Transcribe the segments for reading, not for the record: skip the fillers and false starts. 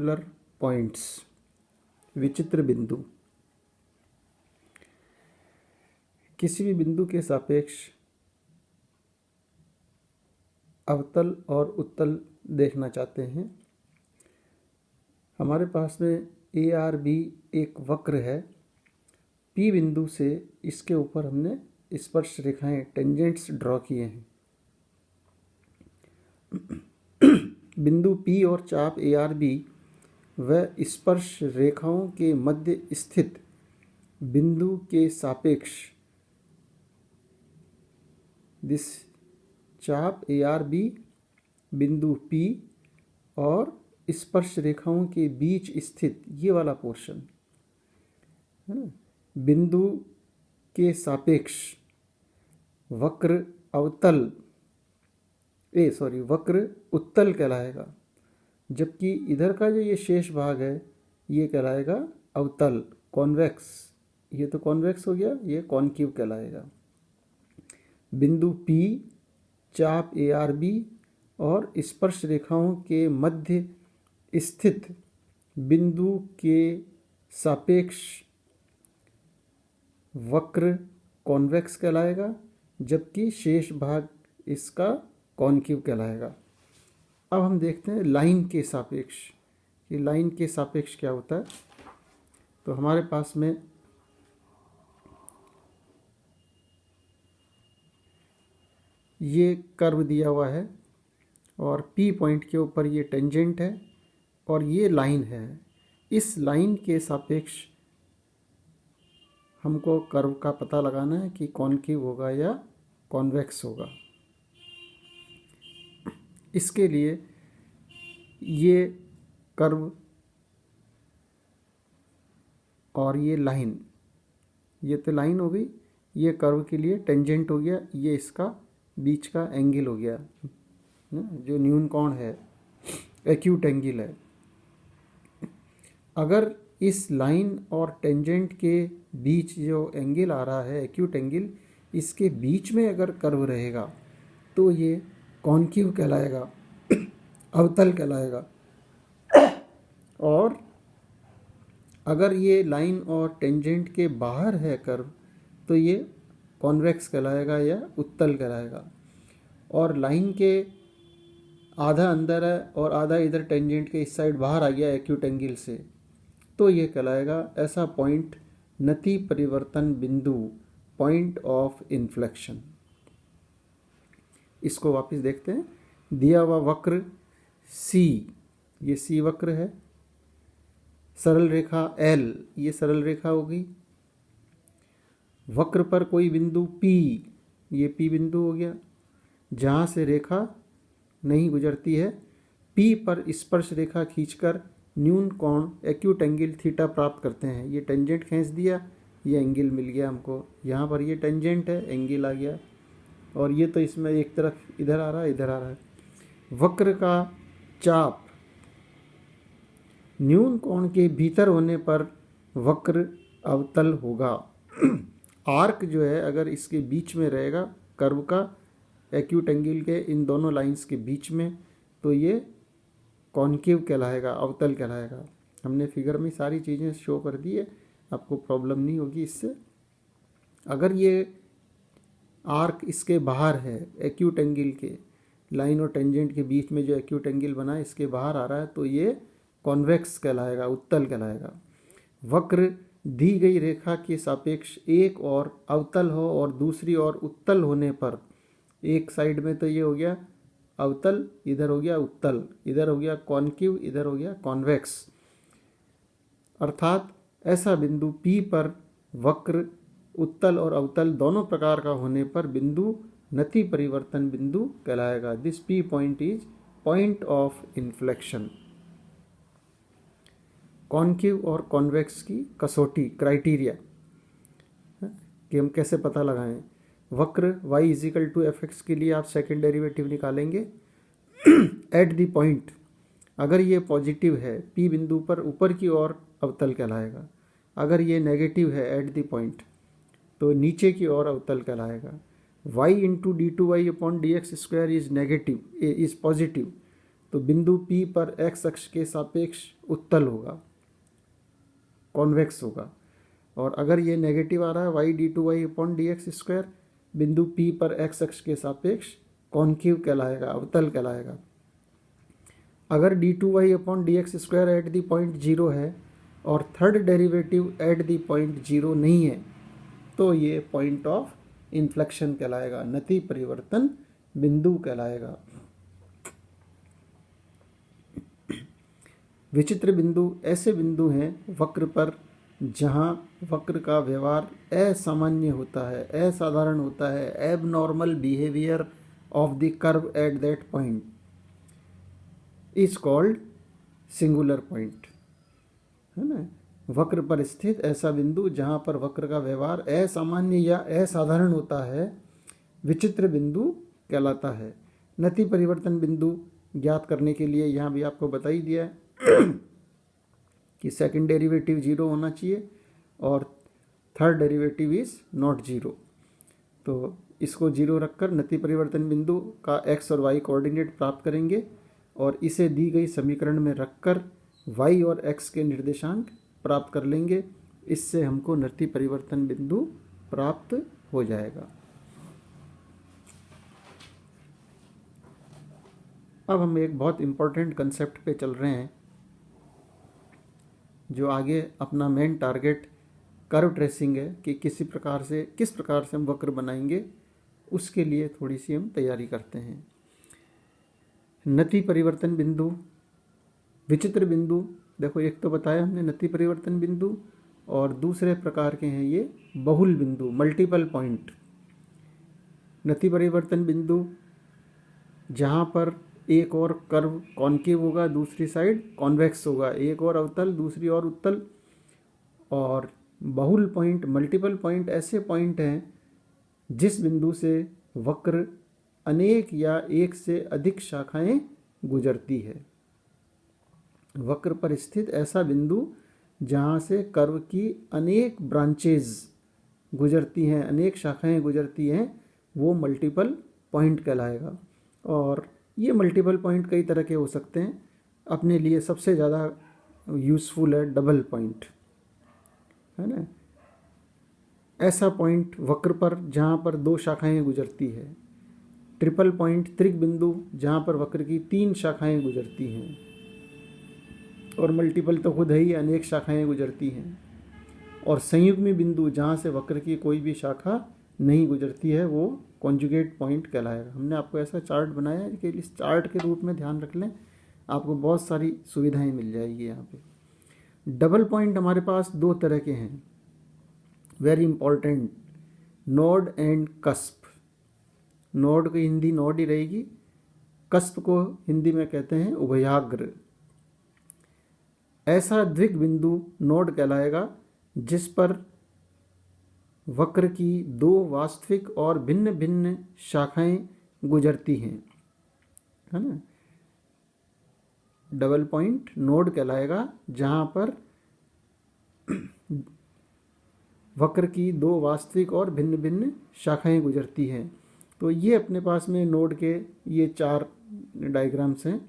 Irregular points, विचित्र बिंदु। किसी भी बिंदु के सापेक्ष अवतल और उत्तल देखना चाहते हैं। हमारे पास में ए आर बी एक वक्र है। पी बिंदु से इसके ऊपर हमने स्पर्श रेखाएं, टेंजेंट्स ड्रॉ किए हैं। बिंदु पी और चाप ए आर बी व स्पर्श रेखाओं के मध्य स्थित बिंदु के सापेक्ष दिस चाप ए आर बी, बिंदु पी और स्पर्श रेखाओं के बीच स्थित ये वाला पोर्शन है ना, बिंदु के सापेक्ष वक्र अवतल वक्र उत्तल कहलाएगा, जबकि इधर का जो ये शेष भाग है ये कहलाएगा अवतल, कॉन्वेक्स। ये तो कॉन्वेक्स हो गया, ये कॉनकेव कहलाएगा। बिंदु P, चाप ARB और स्पर्श रेखाओं के मध्य स्थित बिंदु के सापेक्ष वक्र कॉन्वेक्स कहलाएगा, जबकि शेष भाग इसका कॉनकेव कहलाएगा। अब हम देखते हैं लाइन के सापेक्ष। ये लाइन के सापेक्ष क्या होता है? तो हमारे पास में ये कर्व दिया हुआ है और P पॉइंट के ऊपर ये टेंजेंट है और ये लाइन है। इस लाइन के सापेक्ष हमको कर्व का पता लगाना है कि कॉनकेव होगा या कॉन्वेक्स होगा। इसके लिए ये कर्व और ये लाइन, ये तो लाइन हो गई, ये कर्व के लिए टेंजेंट हो गया, ये इसका बीच का एंगल हो गया जो न्यून कोण है, एक्यूट एंगल है। अगर इस लाइन और टेंजेंट के बीच जो एंगल आ रहा है, एक्यूट एंगल, इसके बीच में अगर कर्व रहेगा तो ये कॉनकेव कहलाएगा, अवतल कहलाएगा। और अगर ये लाइन और टेंजेंट के बाहर है कर्व तो ये कॉन्वेक्स कहलाएगा या उत्तल कहलाएगा। और लाइन के आधा अंदर है और आधा इधर टेंजेंट के इस साइड बाहर आ गया एक्यूट एंगल से, तो ये कहलाएगा ऐसा पॉइंट नति परिवर्तन बिंदु, पॉइंट ऑफ इन्फ्लेक्शन। इसको वापस देखते हैं। दिया हुआ वक्र C, ये C वक्र है। सरल रेखा L, ये सरल रेखा होगी। वक्र पर कोई बिंदु P, ये P बिंदु हो गया जहाँ से रेखा नहीं गुजरती है। P पर स्पर्श रेखा खींचकर न्यून कोण एक्यूट एंगल थीटा प्राप्त करते हैं। ये टेंजेंट खींच दिया, ये एंगल मिल गया हमको। यहाँ पर ये टेंजेंट है, एंगल आ गया। और ये तो इसमें एक तरफ इधर आ रहा है, इधर आ रहा है। वक्र का चाप न्यून कोण के भीतर होने पर वक्र अवतल होगा। आर्क जो है अगर इसके बीच में रहेगा, कर्व का एक्यूट एंगल के इन दोनों लाइंस के बीच में, तो ये कॉनकेव कहलाएगा, अवतल कहलाएगा। हमने फिगर में सारी चीज़ें शो कर दी है, आपको प्रॉब्लम नहीं होगी इससे। अगर ये आर्क इसके बाहर है, एक्यूट एंगल के लाइन और टेंजेंट के बीच में जो एक्यूट एंगल बना है इसके बाहर आ रहा है, तो ये कॉन्वेक्स कहलाएगा, उत्तल कहलाएगा। वक्र दी गई रेखा के सापेक्ष एक और अवतल हो और दूसरी ओर उत्तल होने पर, एक साइड में तो ये हो गया अवतल, इधर हो गया उत्तल, इधर हो गया कॉनकेव, इधर हो गया कॉन्वेक्स। अर्थात ऐसा बिंदु P पर वक्र उत्तल और अवतल दोनों प्रकार का होने पर बिंदु नति परिवर्तन बिंदु कहलाएगा। This P point is point of inflection. Concave और कॉन्वेक्स की कसौटी, क्राइटेरिया कि हम कैसे पता लगाएं। वक्र y इजिकल टू fx के लिए आप सेकेंड डेरिवेटिव निकालेंगे एट द पॉइंट। अगर ये पॉजिटिव है P बिंदु पर, ऊपर की ओर अवतल कहलाएगा। अगर ये नेगेटिव है एट द पॉइंट, तो नीचे की ओर अवतल कहलाएगा। y into d two y upon d x square is negative, is positive, तो बिंदु P पर x अक्ष के सापेक्ष उत्तल होगा, कॉन्वेक्स होगा। और अगर ये नेगेटिव आ रहा है y d2y upon d x square, बिंदु P पर x अक्ष के सापेक्ष कॉन्केव कहलाएगा, अवतल कहलाएगा। अगर d2y upon d x square at the point 0 है और third derivative at the point 0 नहीं है, तो ये पॉइंट ऑफ इन्फ्लेक्शन कहलाएगा, नति परिवर्तन बिंदु कहलाएगा। विचित्र बिंदु ऐसे बिंदु हैं वक्र पर जहाँ वक्र का व्यवहार असामान्य होता है, असाधारण होता है, abnormal behaviour of the curve at that point is called singular point, है ना। वक्र पर स्थित ऐसा बिंदु जहाँ पर वक्र का व्यवहार असामान्य या असाधारण होता है, विचित्र बिंदु कहलाता है। नति परिवर्तन बिंदु ज्ञात करने के लिए यहाँ भी आपको बता ही दिया है कि सेकंड डेरिवेटिव 0 होना चाहिए और थर्ड डेरिवेटिव इज नॉट 0। तो इसको 0 रखकर नति परिवर्तन बिंदु का x और y कोऑर्डिनेट प्राप्त करेंगे और इसे दी गई समीकरण में रखकर y और x के निर्देशांक प्राप्त कर लेंगे। इससे हमको नति परिवर्तन बिंदु प्राप्त हो जाएगा। अब हम एक बहुत इम्पोर्टेंट कंसेप्ट पे चल रहे हैं, जो आगे अपना मेन टारगेट कर्व ट्रेसिंग है कि किस प्रकार से हम वक्र बनाएंगे, उसके लिए थोड़ी सी हम तैयारी करते हैं। नति परिवर्तन बिंदु, विचित्र बिंदु, देखो एक तो बताया हमने नति परिवर्तन बिंदु, और दूसरे प्रकार के हैं ये बहुल बिंदु, मल्टीपल पॉइंट। नति परिवर्तन बिंदु जहाँ पर एक और कर्व कॉन्केव होगा, दूसरी साइड कॉन्वेक्स होगा, एक और अवतल दूसरी और उत्तल। और बहुल पॉइंट, मल्टीपल पॉइंट ऐसे पॉइंट हैं जिस बिंदु से वक्र अनेक या एक से अधिक शाखाएं गुजरती है। वक्र पर स्थित ऐसा बिंदु जहाँ से कर्व की अनेक ब्रांचेज गुजरती हैं, अनेक शाखाएं गुजरती हैं, वो मल्टीपल पॉइंट कहलाएगा। और ये मल्टीपल पॉइंट कई तरह के हो सकते हैं। अपने लिए सबसे ज़्यादा यूज़फुल है डबल पॉइंट, है ना। ऐसा पॉइंट वक्र पर जहाँ पर दो शाखाएं गुजरती है। ट्रिपल पॉइंट, त्रिक बिंदु, जहाँ पर वक्र की 3 शाखाएं गुजरती हैं। और मल्टीपल तो खुद है ही, अनेक शाखाएं गुजरती हैं। और संयुग्मी बिंदु, जहाँ से वक्र की कोई भी शाखा नहीं गुजरती है, वो कॉन्जुगेट पॉइंट कहलाएगा। हमने आपको ऐसा चार्ट बनाया है कि इस चार्ट के रूप में ध्यान रख लें, आपको बहुत सारी सुविधाएं मिल जाएगी यहाँ पे। डबल पॉइंट हमारे पास 2 तरह के हैं, very important, node and cusp. Node की हिंदी नोड ही रहेगी, कस्प को हिंदी में कहते हैं उभयाग्र। ऐसा द्विग बिंदु नोड कहलाएगा जिस पर वक्र की 2 वास्तविक और भिन्न भिन्न शाखाएं गुजरती हैं, है ना। डबल पॉइंट नोड कहलाएगा जहाँ पर वक्र की 2 वास्तविक और भिन्न भिन्न शाखाएं गुजरती हैं। तो ये अपने पास में नोड के ये 4 डायग्राम्स हैं।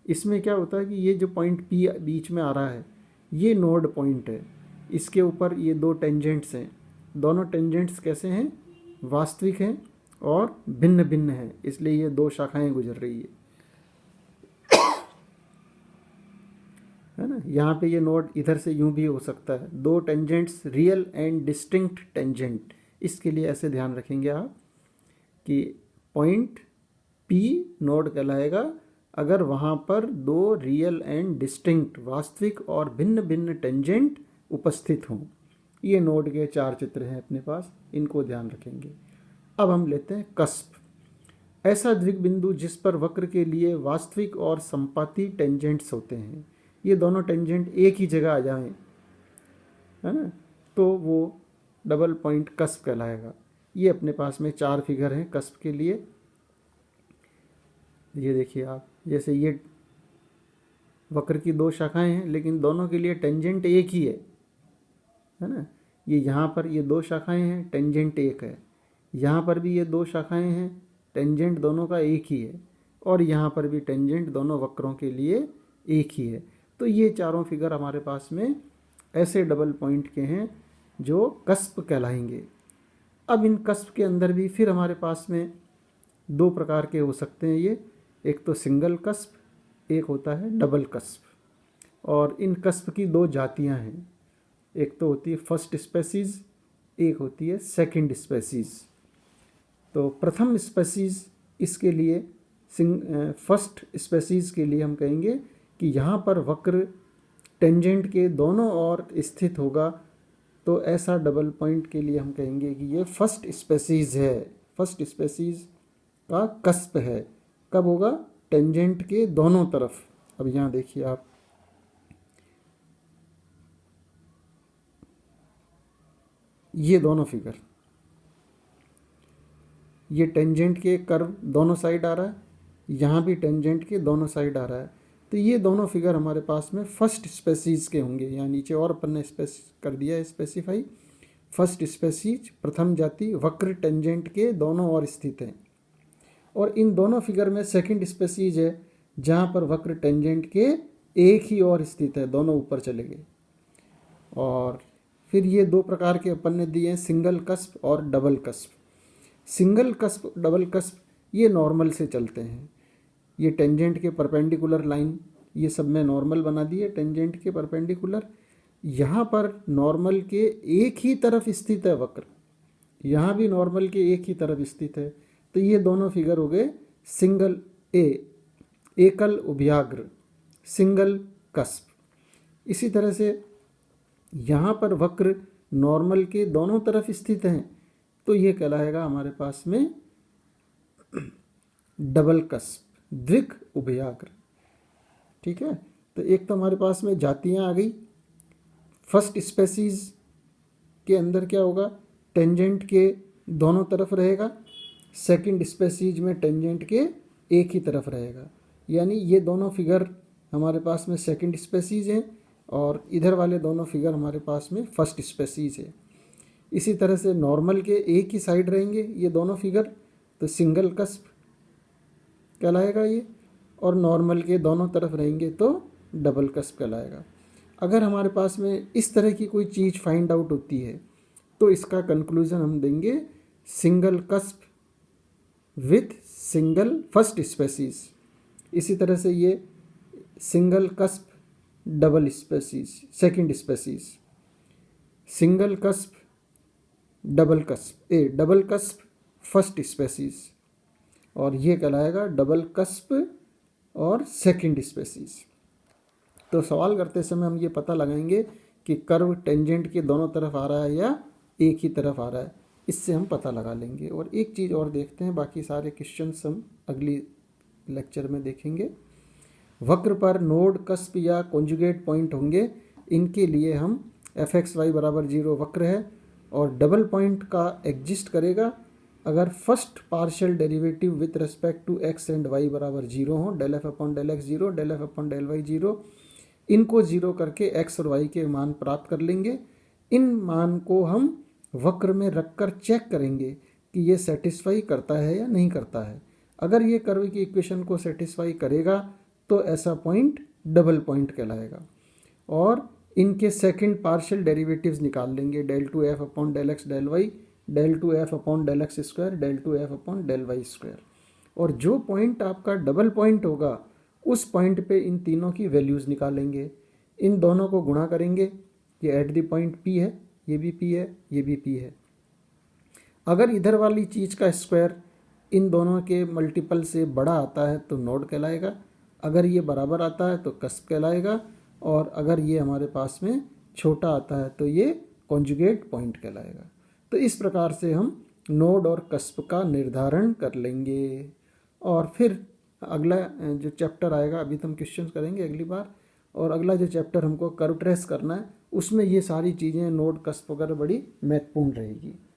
इसमें क्या होता है कि ये जो पॉइंट P बीच में आ रहा है, ये नोड पॉइंट है। इसके ऊपर ये 2 टेंजेंट्स हैं। दोनों टेंजेंट्स कैसे हैं? वास्तविक हैं और भिन्न भिन्न हैं, इसलिए ये 2 शाखाएं गुजर रही है ना। यहाँ पे ये नोड इधर से यूं भी हो सकता है, 2 tangents, real and distinct tangent. इसके लिए ऐसे ध्यान रखेंगे आप कि पॉइंट P नोड कहलाएगा अगर वहाँ पर 2 रियल एंड डिस्टिंक्ट, वास्तविक और भिन्न भिन्न टेंजेंट उपस्थित हों। ये नोड के 4 चित्र हैं अपने पास, इनको ध्यान रखेंगे। अब हम लेते हैं कस्प। ऐसा द्विग बिंदु जिस पर वक्र के लिए वास्तविक और संपाती टेंजेंट्स होते हैं। ये दोनों टेंजेंट एक ही जगह आ जाएं, है ना, तो वो डबल पॉइंट कस्प कहलाएगा। ये अपने पास में 4 फिगर हैं कस्प के लिए। ये देखिए आप, जैसे ये वक्र की 2 शाखाएं हैं लेकिन दोनों के लिए टेंजेंट एक ही है ना। ये यहाँ पर ये 2 शाखाएं हैं, टेंजेंट एक है। यहाँ पर भी ये 2 शाखाएं हैं, टेंजेंट दोनों का एक ही है। और यहाँ पर भी टेंजेंट दोनों वक्रों के लिए एक ही है। तो ये चारों फिगर हमारे पास में ऐसे डबल पॉइंट के हैं जो कस्प कहलाएंगे। अब इन कस्प के अंदर भी फिर हमारे पास में दो प्रकार के हो सकते हैं ये, एक तो सिंगल कस्प, एक होता है डबल कस्प। और इन कस्प की दो जातियां हैं, एक तो होती है फर्स्ट स्पेसीज, एक होती है सेकंड स्पेसीज। तो प्रथम स्पेसीज इसके लिए फर्स्ट स्पेसीज के लिए हम कहेंगे कि यहाँ पर वक्र टेंजेंट के दोनों ओर स्थित होगा, तो ऐसा डबल पॉइंट के लिए हम कहेंगे कि ये फर्स्ट स्पेसीज है, फर्स्ट स्पेसीज का कस्प है। कब होगा? टेंजेंट के दोनों तरफ। अब यहाँ देखिए आप, ये दोनों फिगर, ये टेंजेंट के कर्व दोनों साइड आ रहा है, यहाँ भी टेंजेंट के दोनों साइड आ रहा है। तो ये दोनों फिगर हमारे पास में फर्स्ट स्पेसीज के होंगे। यहाँ नीचे और अपन ने कर दिया है स्पेसिफाई, फर्स्ट स्पेसीज प्रथम जाति वक्र टेंजेंट के दोनों ओर स्थित है। और इन दोनों फिगर में सेकंड स्पेसीज है जहाँ पर वक्र टेंजेंट के एक ही ओर स्थित है, दोनों ऊपर चले गए। और फिर ये दो प्रकार के अपन ने दिए हैं, सिंगल कस्प और double cusp. Single cusp, double cusp ये नॉर्मल से चलते हैं। ये टेंजेंट के परपेंडिकुलर लाइन, ये सब में नॉर्मल बना दिए टेंजेंट के परपेंडिकुलर। यहाँ पर नॉर्मल के एक ही तरफ स्थित है वक्र, यहाँ भी नॉर्मल के एक ही तरफ स्थित है। तो ये दोनों फिगर हो गए सिंगल एकल उभयाग्र, सिंगल कस्प। इसी तरह से यहाँ पर वक्र नॉर्मल के दोनों तरफ स्थित हैं, तो ये कहलाएगा हमारे पास में डबल कस्प, द्विक उभयाग्र। ठीक है, तो एक तो हमारे पास में जातियाँ आ गई। फर्स्ट स्पेसीज के अंदर क्या होगा? टेंजेंट के दोनों तरफ रहेगा, सेकंड स्पेसीज में टेंजेंट के एक ही तरफ रहेगा। यानी ये दोनों फिगर हमारे पास में सेकंड स्पेसीज हैं और इधर वाले दोनों फिगर हमारे पास में फर्स्ट स्पेसीज है। इसी तरह से नॉर्मल के एक ही साइड रहेंगे ये दोनों फिगर, तो सिंगल कस्प कहलाएगा ये, और नॉर्मल के दोनों तरफ रहेंगे तो डबल कस्प कहलाएगा। अगर हमारे पास में इस तरह की कोई चीज़ फाइंड आउट होती है तो इसका कंक्लूजन हम देंगे single cusp with single first species. इसी तरह से ये single cusp double species, second species, single cusp double cusp, double cusp first species, और ये कहलाएगा डबल कस्प और सेकंड स्पेसीज। तो सवाल करते समय हम ये पता लगाएंगे कि कर्व टेंजेंट के दोनों तरफ आ रहा है या एक ही तरफ आ रहा है, इससे हम पता लगा लेंगे। और एक चीज़ और देखते हैं, बाकी सारे क्वेश्चंस हम अगली लेक्चर में देखेंगे। वक्र पर नोड, कस्प या कॉन्जुगेट पॉइंट होंगे, इनके लिए हम fxy बराबर 0 वक्र है और डबल पॉइंट का एग्जिस्ट करेगा अगर first partial derivative with respect to x and y बराबर 0 हो, del f upon del x 0, del f upon del y 0। इनको 0 करके x और y के मान प्राप्त कर लेंगे। इन मान को हम वक्र में रखकर चेक करेंगे कि ये सेटिस्फाई करता है या नहीं करता है। अगर ये कर्व की इक्वेशन को सेटिस्फाई करेगा तो ऐसा पॉइंट डबल पॉइंट कहलाएगा। और इनके सेकंड पार्शियल डेरिवेटिव्स निकाल लेंगे, del 2f upon del x del y, del 2f upon del x square, del 2f upon del y square. और जो पॉइंट आपका डबल पॉइंट होगा उस पॉइंट पे इन तीनों की वैल्यूज़ निकालेंगे, इन दोनों को गुणा करेंगे। ये एट द पॉइंट P है, ये भी P है, ये भी P है। अगर इधर वाली चीज़ का स्क्वायर इन दोनों के मल्टीपल से बड़ा आता है तो नोड कहलाएगा, अगर ये बराबर आता है तो कस्प कहलाएगा, और अगर ये हमारे पास में छोटा आता है तो ये कॉन्जुगेट पॉइंट कहलाएगा। तो इस प्रकार से हम नोड और कस्प का निर्धारण कर लेंगे। और फिर अगला जो चैप्टर आएगा, अभी तो हम क्वेश्चंस करेंगे अगली बार, और अगला जो चैप्टर हमको कर्व ट्रेस करना है उसमें ये सारी चीज़ें नोड, कस्प वगैरह बड़ी महत्वपूर्ण रहेगी।